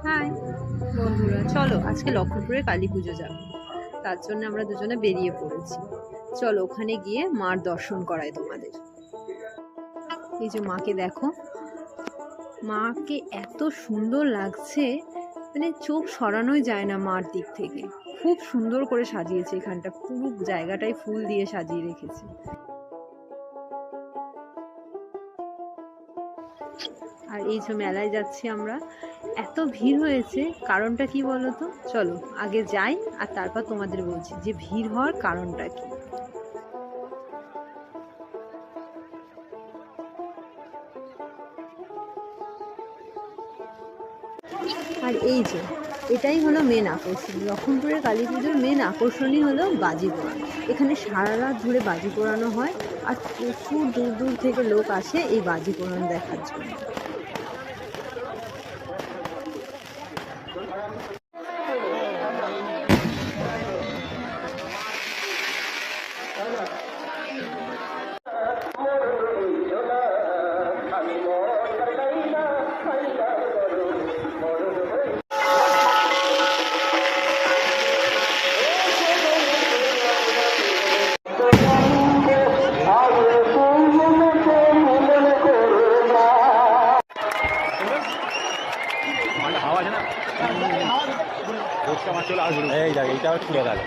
High বন্ধুরা, চলো আজকে লক্ষ্মীপুরে কালী পুজো যাবো। তার জন্য আমরা দুজনে বেরিয়ে পড়েছি। চলো ওখানে গিয়ে মার দর্শন করাই তোমাদের। এই যে মাকে দেখো, মাকে এত সুন্দর লাগছে, মানে চোখ সরানোই যায় না মার দিক থেকে। খুব সুন্দর করে সাজিয়েছে, এখানটা পুরো জায়গাটাই ফুল দিয়ে সাজিয়ে রেখেছে। আর এই যে মেলায় যাচ্ছি আমরা, এত ভিড় হয়েছে, কারণটা কি বলো তো? চলো আগে যাই আর তারপর তোমাদের বলছি যে ভিড় হওয়ার কারণটা কি। আর এই যে এটাই হলো মেন আকর্ষণ, লক্ষ্মীপুরের কালী পুজোর মেন আকর্ষণই হলো বাজি পোড়ানো। এখানে সারা রাত ধরে বাজি পোড়ানো হয়, আর প্রচুর দূর দূর থেকে লোক আসে এই বাজি পোড়ানো দেখার জন্য। এই দেখ, এইটা খুলে দেখ।